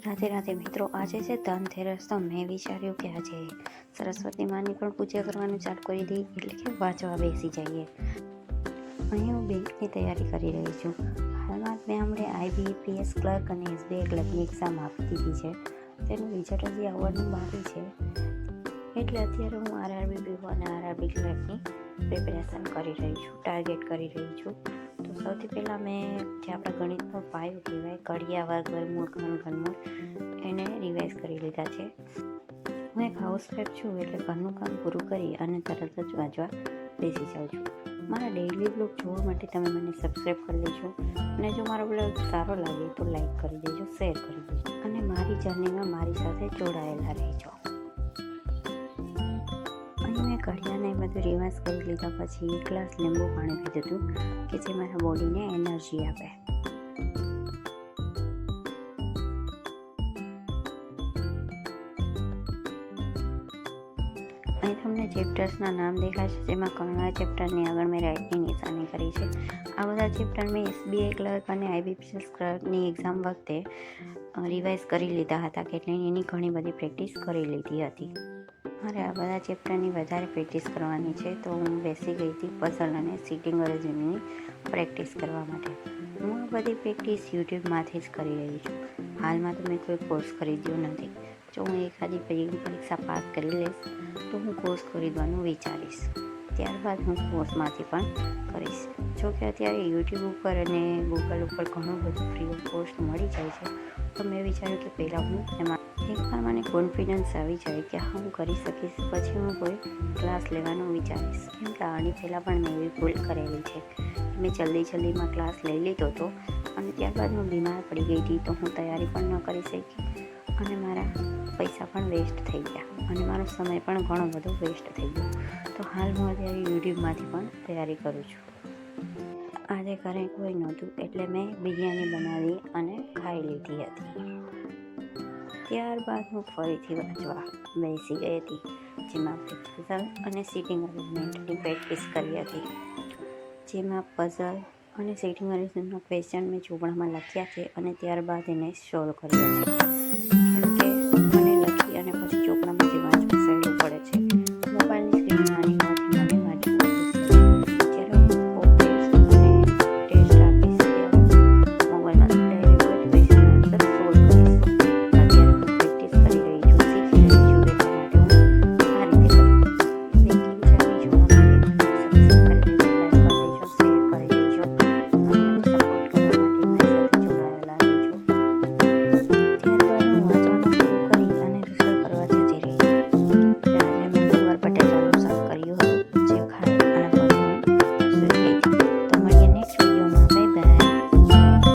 રાધે રાધે મિત્રો, આજે છે ધનતેરસ. તો મેં વિચાર્યું કે આજે સરસ્વતી માની પણ પૂજા કરવાનું ચાલુ કરી દઈ, એટલે કે વાંચવા બેસી જઈએ. અહીં હું બેંકની તૈયારી કરી રહી છું. હાલમાં મેં હમણાં IBPS ક્લર્ક અને SBI ક્લર્કની એક્ઝામ આપી દીધી છે. તેનું રિઝલ્ટ હજી આવવાનું બાકી છે, એટલે અત્યારે હું RRBP અને RRB ક્લર્કની પ્રિપેરેશન કરી રહી છું, ટાર્ગેટ કરી રહી છું. તો સૌથી પહેલાં મેં જે આપણા ગણિતનો પાયો કહેવાય, કડિયા, વર્ગ, વર્ગમૂળ, ઘનમૂળ, એને રિવાઇઝ કરી લીધા છે. હું એક હાઉસવાઈફ છું, એટલે ઘરનું કામ પૂરું કરી અને તરત જ વાંચવા બેસી જાઉં છું. મારા ડેઇલી બ્લોગ જોવા માટે તમે મને સબસ્ક્રાઈબ કરી લેજો, અને જો મારો બ્લોગ સારો લાગે તો લાઈક કરી દેજો, શેર કરી દેજો, અને મારી જર્નીમાં મારી સાથે જોડાયેલા રહેજો. અહીં મેં કડિયાને બધું રિવાઇઝ કરી લીધા પછી એક ગ્લાસ લીંબુ પાણી પીધું હતું, કે જે મારા બોડીને એનર્જી આપે. અહીં તમને ચેપ્ટર્સના નામ દેખાય છે, જેમાં ઘણા ચેપ્ટરની આગળ મેં રાઇટની નિશાની કરી છે. આ બધા ચેપ્ટર મેં SBI ક્લર્ક અને IBPS ક્લર્કની એક્ઝામ વખતે રિવાઇઝ કરી લીધા હતા, એટલે એની ઘણી બધી પ્રેક્ટિસ કરી લીધી હતી. મારે આ બધા ચેપ્ટરની વધારે પ્રેક્ટિસ કરવાની છે, તો હું બેસી ગઈ હતી પઝલ અને સિટિંગ અરેન્જમેન્ટની પ્રેક્ટિસ કરવા માટે. હું આ બધી પ્રેક્ટિસ યુટ્યુબમાંથી જ કરી રહી છું. હાલમાં તો મેં કોઈ કોર્સ ખરીદ્યો નથી. જો હું એખાદી પરીક્ષા પાસ કરી લઈશ તો હું કોર્સ ખરીદવાનું વિચારીશ. ત્યારબાદ હું કોર્સમાંથી પણ કરીશ. જો કે અત્યારે યુટ્યુબ ઉપર અને ગૂગલ ઉપર ઘણું બધું ફ્રી ઓફ કોસ્ટ મળી જાય છે, તો મેં વિચાર્યું કે પહેલાં હું એમાં એકવાર મને કોન્ફિડન્સ આવી જાય કે હા હું કરી શકીશ, પછી હું કોઈ ક્લાસ લેવાનું વિચારીશ. કેમ કે આની પહેલાં પણ મેં એવી ભૂલ કરેલી છે. મેં જલ્દીમાં ક્લાસ લઈ લીધો હતો અને ત્યારબાદ હું બીમાર પડી ગઈ હતી, તો હું તૈયારી પણ ન કરી શકી અને મારા પૈસા પણ વેસ્ટ થઈ ગયા અને મારો સમય પણ ઘણો બધો વેસ્ટ થઈ ગયો. તો હાલ હું અત્યારે યુટ્યુબમાંથી પણ તૈયારી કરું છું. આજે ઘરે કોઈ નહોતું, એટલે મેં બિરયાની બનાવી અને ખાઈ લીધી હતી. ત્યારબાદ હું ફરીથી વાંચવા બેસી ગઈ હતી, જેમાં પઝલ અને સિટિંગ અરેન્જમેન્ટની પ્રેક્ટિસ કરી હતી. જેમાં પઝલ અને સિટિંગ અરેન્જમેન્ટના ક્વેશ્ચન મેં ચોપડામાં લખ્યા છે અને ત્યારબાદ એને સોલ્વ કર્યા છે.